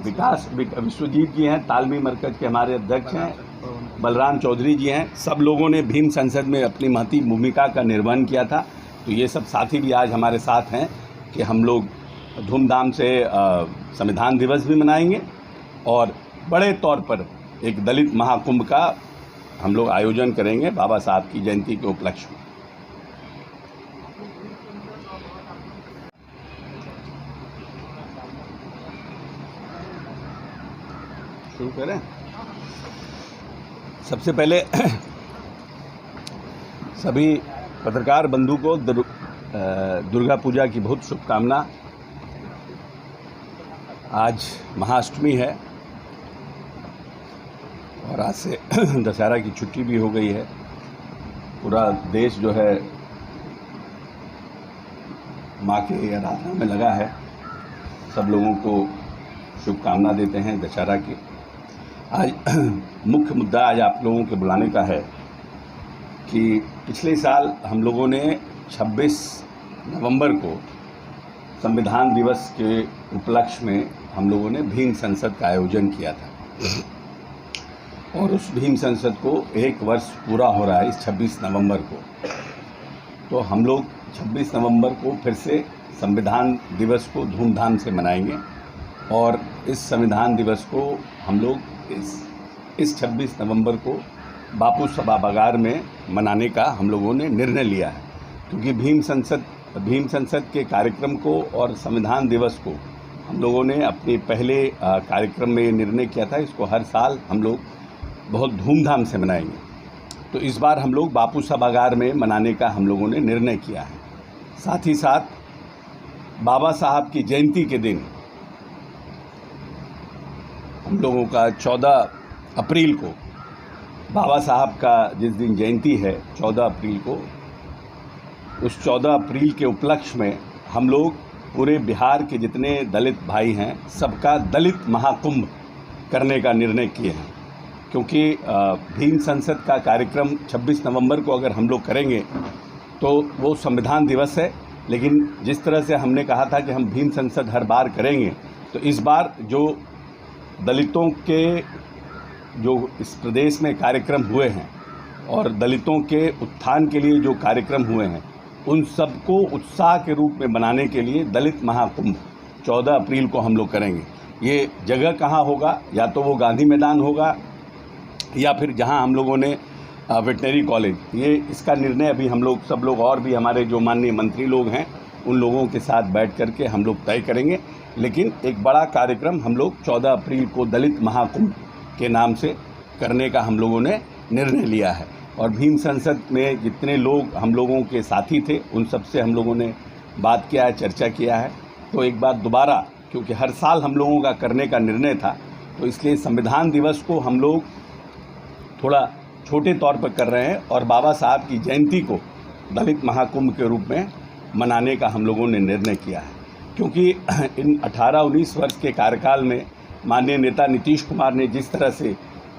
विश्वजीत जी हैं, तालमी मरकज के हमारे अध्यक्ष हैं, बलराम चौधरी जी हैं। सब लोगों ने भीम संसद में अपनी महती भूमिका का निर्वहन किया था। तो ये सब साथी भी आज हमारे साथ हैं कि हम लोग धूमधाम से संविधान दिवस भी मनाएंगे और बड़े तौर पर एक दलित महाकुंभ का हम लोग आयोजन करेंगे बाबा साहब की जयंती के उपलक्ष्य में। शुरू करें। सबसे पहले सभी पत्रकार बंधु को दुर्गा पूजा की बहुत शुभकामना। आज महाअष्टमी है और आज से दशहरा की छुट्टी भी हो गई है। पूरा देश जो है माँ के आराधना में लगा है। सब लोगों को शुभकामना देते हैं दशहरा की। आज मुख्य मुद्दा आज आप लोगों के बुलाने का है कि पिछले साल हम लोगों ने 26 नवंबर को संविधान दिवस के उपलक्ष्य में हम लोगों ने भीम संसद का आयोजन किया था और उस भीम संसद को 1 वर्ष पूरा हो रहा है इस 26 नवंबर को। तो हम लोग 26 नवंबर को फिर से संविधान दिवस को धूमधाम से मनाएंगे और इस संविधान दिवस को हम लोग इस 26 नवंबर को बापू सभागार में मनाने का हम लोगों ने निर्णय लिया है, क्योंकि भीम संसद के कार्यक्रम को और संविधान दिवस को हम लोगों ने अपने पहले कार्यक्रम में निर्णय किया था। इसको हर साल हम लोग बहुत धूमधाम से मनाएंगे। तो इस बार हम लोग बापू सभागार में मनाने का हम लोगों ने निर्णय किया है। साथ ही साथ बाबा साहब की जयंती के दिन हम लोगों का 14 अप्रैल को बाबा साहब का जिस दिन जयंती है 14 अप्रैल को, उस 14 अप्रैल के उपलक्ष्य में हम लोग पूरे बिहार के जितने दलित भाई हैं सबका दलित महाकुंभ करने का निर्णय किए हैं। क्योंकि भीम संसद का कार्यक्रम 26 नवंबर को अगर हम लोग करेंगे तो वो संविधान दिवस है, लेकिन जिस तरह से हमने कहा था कि हम भीम संसद हर बार करेंगे, तो इस बार जो दलितों के जो इस प्रदेश में कार्यक्रम हुए हैं और दलितों के उत्थान के लिए जो कार्यक्रम हुए हैं उन सबको उत्साह के रूप में मनाने के लिए दलित महाकुंभ 14 अप्रैल को हम लोग करेंगे। ये जगह कहाँ होगा? या तो वो गांधी मैदान होगा या फिर जहाँ हम लोगों ने वेटनरी कॉलेज, ये इसका निर्णय अभी हम लोग सब लोग और भी हमारे जो माननीय मंत्री लोग हैं उन लोगों के साथ बैठ करके हम लोग तय करेंगे। लेकिन एक बड़ा कार्यक्रम हम लोग 14 अप्रैल को दलित महाकुंभ के नाम से करने का हम लोगों ने निर्णय लिया है। और भीम संसद में जितने लोग हम लोगों के साथी थे उन सब से हम लोगों ने बात किया है, चर्चा किया है। तो एक बार दोबारा, क्योंकि हर साल हम लोगों का करने का निर्णय था, तो इसलिए संविधान दिवस को हम लोग थोड़ा छोटे तौर पर कर रहे हैं और बाबा साहब की जयंती को दलित महाकुंभ के रूप में मनाने का हम लोगों ने निर्णय किया है। क्योंकि इन 18-19 वर्ष के कार्यकाल में माननीय नेता नीतीश कुमार ने जिस तरह से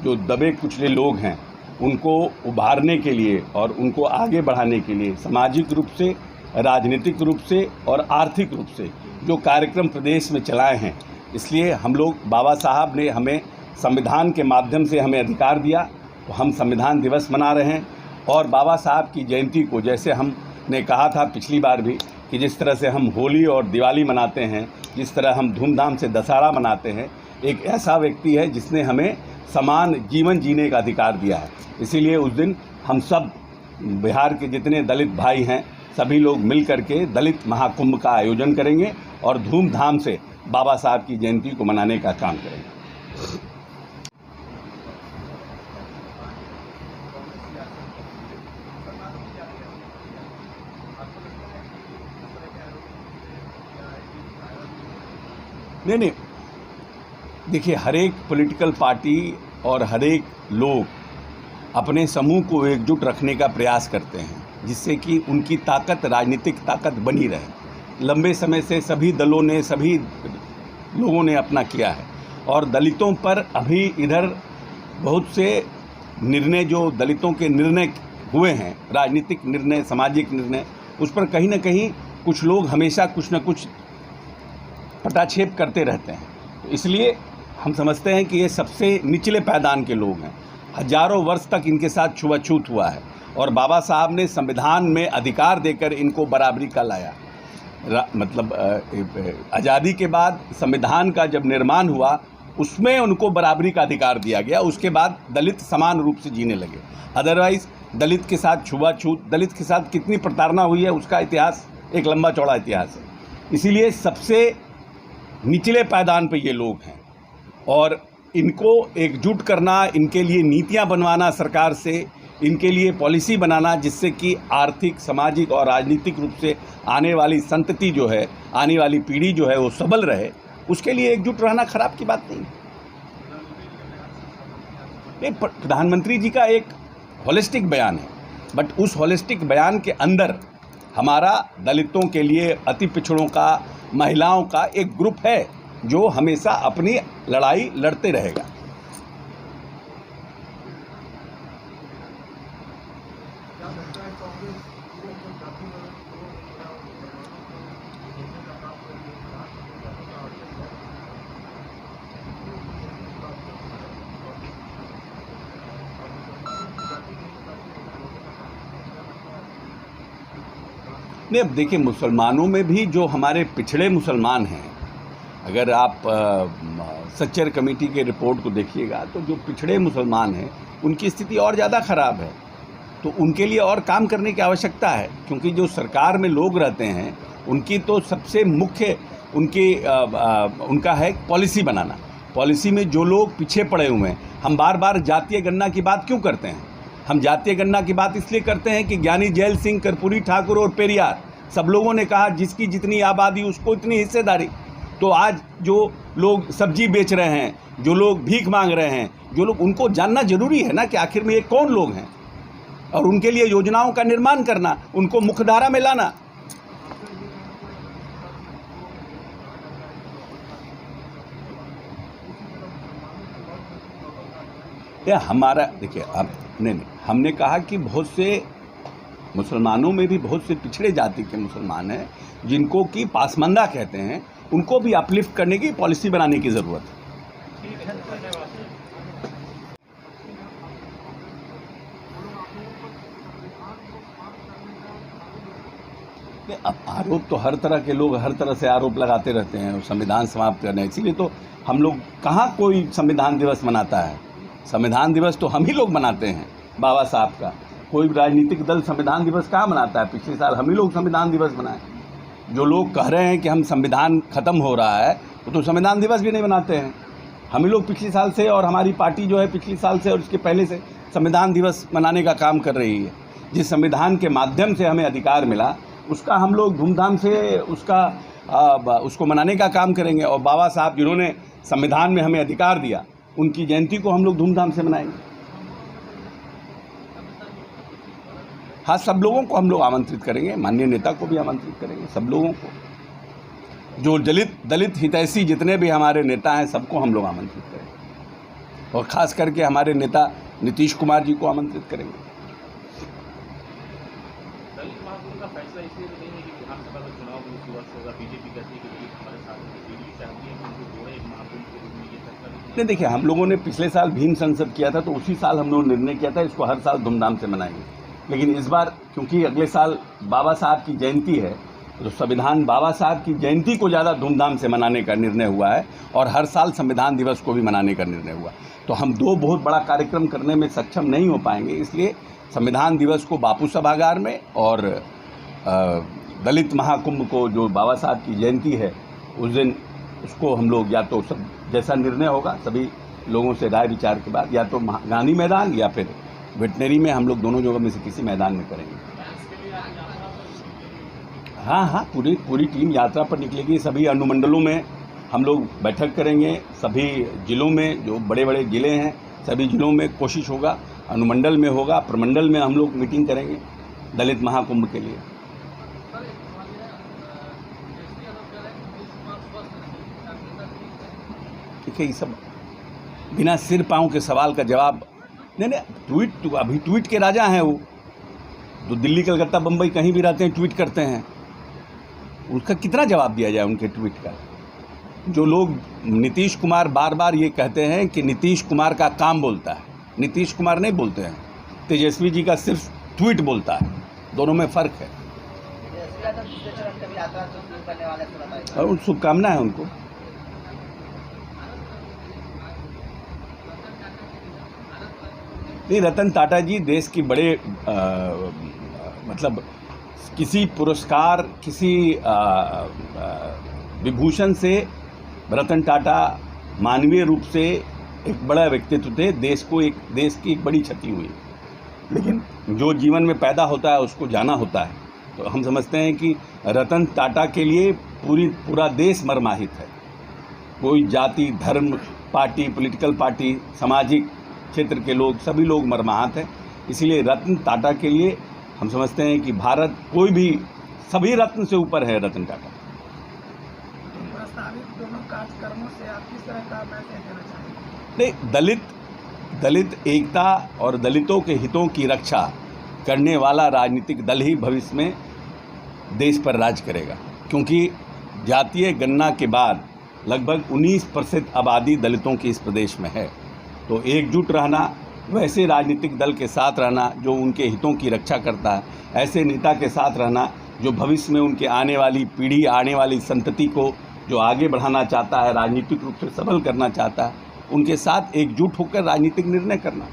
जो दबे कुचले लोग हैं उनको उभारने के लिए और उनको आगे बढ़ाने के लिए सामाजिक रूप से, राजनीतिक रूप से और आर्थिक रूप से जो कार्यक्रम प्रदेश में चलाए हैं, इसलिए हम लोग बाबा साहब ने हमें संविधान के माध्यम से हमें अधिकार दिया, तो हम संविधान दिवस मना रहे हैं। और बाबा साहब की जयंती को, जैसे हमने कहा था पिछली बार भी कि जिस तरह से हम होली और दिवाली मनाते हैं, जिस तरह हम धूमधाम से दशहरा मनाते हैं, एक ऐसा व्यक्ति है जिसने हमें समान जीवन जीने का अधिकार दिया है। इसीलिए उस दिन हम सब बिहार के जितने दलित भाई हैं सभी लोग मिल करके दलित महाकुंभ का आयोजन करेंगे और धूमधाम से बाबा साहब की जयंती को मनाने का काम करेंगे। नहीं, देखिए, हर एक पॉलिटिकल पार्टी और हर एक लोग अपने समूह को एकजुट रखने का प्रयास करते हैं, जिससे कि उनकी ताकत, राजनीतिक ताकत बनी रहे। लंबे समय से सभी दलों ने, सभी लोगों ने अपना किया है और दलितों पर अभी इधर बहुत से निर्णय जो दलितों के निर्णय हुए हैं, राजनीतिक निर्णय, सामाजिक निर्णय, उस पर कहीं ना कहीं कुछ लोग हमेशा कुछ न कुछ पटाक्षेप करते रहते हैं। इसलिए हम समझते हैं कि ये सबसे निचले पायदान के लोग हैं। हजारों वर्ष तक इनके साथ छुआछूत हुआ है और बाबा साहब ने संविधान में अधिकार देकर इनको बराबरी का लाया। मतलब आज़ादी के बाद संविधान का जब निर्माण हुआ उसमें उनको बराबरी का अधिकार दिया गया। उसके बाद दलित समान रूप से जीने लगे। अदरवाइज़ दलित के साथ छुआछूत, दलित के साथ कितनी प्रताड़ना हुई है उसका इतिहास एक लंबा चौड़ा इतिहास है। इसीलिए सबसे निचले पायदान पे ये लोग हैं और इनको एकजुट करना, इनके लिए नीतियां बनवाना सरकार से, इनके लिए पॉलिसी बनाना जिससे कि आर्थिक, सामाजिक और राजनीतिक रूप से आने वाली संतति जो है, आने वाली पीढ़ी जो है वो सबल रहे, उसके लिए एकजुट रहना खराब की बात नहीं। प्रधानमंत्री जी का एक होलिस्टिक बयान है, बट उस होलिस्टिक बयान के अंदर हमारा दलितों के लिए, अति पिछड़ों का, महिलाओं का एक ग्रुप है जो हमेशा अपनी लड़ाई लड़ते रहेगा। नहीं, अब देखिए, मुसलमानों में भी जो हमारे पिछड़े मुसलमान हैं, अगर आप सच्चर कमेटी के रिपोर्ट को देखिएगा तो जो पिछड़े मुसलमान हैं उनकी स्थिति और ज़्यादा ख़राब है। तो उनके लिए और काम करने की आवश्यकता है, क्योंकि जो सरकार में लोग रहते हैं उनकी तो सबसे मुख्य उनका है पॉलिसी बनाना। पॉलिसी में जो लोग पीछे पड़े हुए हैं, हम बार बार जातीय गणना की बात क्यों करते हैं? हम जातीय गणना की बात इसलिए करते हैं कि ज्ञानी जैल सिंह, कर्पूरी ठाकुर और पेरियार सब लोगों ने कहा जिसकी जितनी आबादी उसको इतनी हिस्सेदारी। तो आज जो लोग सब्जी बेच रहे हैं, जो लोग भीख मांग रहे हैं, जो लोग, उनको जानना जरूरी है ना कि आखिर में ये कौन लोग हैं, और उनके लिए योजनाओं का निर्माण करना, उनको मुख्यधारा में लाना। हमारा देखिए, अब नहीं, हमने कहा कि बहुत से मुसलमानों में भी बहुत से पिछड़े जाति के मुसलमान हैं जिनको कि पासमानदा कहते हैं, उनको भी अपलिफ्ट करने की पॉलिसी बनाने की ज़रूरत है। अब आरोप तो हर तरह के लोग हर तरह से आरोप लगाते रहते हैं, संविधान समाप्त करना, इसीलिए तो हम लोग, कहाँ कोई संविधान दिवस मनाता है? संविधान दिवस तो हम ही लोग मनाते हैं बाबा साहब का। कोई राजनीतिक दल संविधान दिवस कहाँ मनाता है? पिछले साल हम ही लोग संविधान दिवस मनाए। जो लोग कह रहे हैं कि हम संविधान ख़त्म हो रहा है, वो तो संविधान दिवस भी नहीं मनाते हैं। हम ही लोग पिछले साल से, और हमारी पार्टी जो है पिछले साल से और इसके पहले से संविधान दिवस मनाने का काम कर रही है। जिस संविधान के माध्यम से हमें अधिकार मिला उसका हम लोग धूमधाम से उसको मनाने का काम करेंगे। और बाबा साहब जिन्होंने संविधान में हमें अधिकार दिया, उनकी जयंती को हम लोग धूमधाम से मनाएंगे। हाँ, सब लोगों को हम लोग आमंत्रित करेंगे, माननीय नेता को भी आमंत्रित करेंगे, सब लोगों को, जो दलित हितैषी जितने भी हमारे नेता हैं सबको हम लोग आमंत्रित करेंगे, और ख़ास करके हमारे नेता नीतीश कुमार जी को आमंत्रित करेंगे। दलित महाकुंभ का फैसला इसलिए नहीं है कि विधानसभा का चुनाव उस वर्ष होगा, बीजेपी कहती है कि हमारे साथ दिल्ली चाहती है कि उनको जोड़े एक महाकुंभ के रूप में, ये फैसला नहीं। देखिए, हम लोगों ने पिछले साल भीम संसद किया था, तो उसी साल हम लोग निर्णय किया था इसको हर साल धूमधाम से मनाएंगे। लेकिन इस बार क्योंकि अगले साल बाबा साहब की जयंती है, तो संविधान बाबा साहब की जयंती को ज़्यादा धूमधाम से मनाने का निर्णय हुआ है, और हर साल संविधान दिवस को भी मनाने का निर्णय हुआ। तो हम दो बहुत बड़ा कार्यक्रम करने में सक्षम नहीं हो पाएंगे, इसलिए संविधान दिवस को बापू सभागार में, और दलित महाकुंभ को जो बाबा साहब की जयंती है उस दिन, उसको हम लोग या तो सब जैसा निर्णय होगा सभी लोगों से राय विचार के बाद, या तो गांधी मैदान या फिर वेटनरी में, हम लोग दोनों जगह में से किसी मैदान में करेंगे। हाँ, पूरी टीम यात्रा पर निकलेगी। सभी अनुमंडलों में हम लोग बैठक करेंगे, सभी जिलों में, जो बड़े बड़े ज़िले हैं सभी ज़िलों में कोशिश होगा, अनुमंडल में होगा, प्रमंडल में हम लोग मीटिंग करेंगे दलित महाकुंभ के लिए। ठीक है, ये सब बिना सिर पाँव के सवाल का जवाब नहीं, अभी ट्वीट के राजा हैं वो, जो दिल्ली, कलकत्ता, बम्बई कहीं भी रहते हैं ट्वीट करते हैं, उनका कितना जवाब दिया जाए उनके ट्वीट का? जो लोग नीतीश कुमार बार बार ये कहते हैं कि नीतीश कुमार का काम बोलता है, नीतीश कुमार नहीं बोलते हैं, तेजस्वी जी का सिर्फ ट्वीट बोलता है, दोनों में फ़र्क है। और शुभकामना है उनको। नहीं, रतन टाटा जी देश की बड़े मतलब किसी पुरस्कार, किसी विभूषण से रतन टाटा मानवीय रूप से एक बड़ा व्यक्तित्व थे। देश की एक बड़ी क्षति हुई, लेकिन जो जीवन में पैदा होता है उसको जाना होता है। तो हम समझते हैं कि रतन टाटा के लिए पूरा देश मर्माहित है। कोई जाति, धर्म, पार्टी, पॉलिटिकल पार्टी, सामाजिक क्षेत्र के लोग, सभी लोग मर्माहत हैं। इसीलिए रतन टाटा के लिए हम समझते हैं कि भारत कोई भी, सभी रत्न से ऊपर है रतन टाटा। प्रस्तावित दोनों कार्यक्रमों से आप किस तरह का मैसेज देना चाहेंगे? नहीं, दलित एकता और दलितों के हितों की रक्षा करने वाला राजनीतिक दल ही भविष्य में देश पर राज करेगा, क्योंकि जातीय गणना के बाद लगभग 19% आबादी दलितों की इस प्रदेश में है। तो एकजुट रहना, वैसे राजनीतिक दल के साथ रहना जो उनके हितों की रक्षा करता है, ऐसे नेता के साथ रहना जो भविष्य में उनके आने वाली पीढ़ी, आने वाली संतति को जो आगे बढ़ाना चाहता है, राजनीतिक रूप से सबल करना चाहता है, उनके साथ एकजुट होकर राजनीतिक निर्णय करना।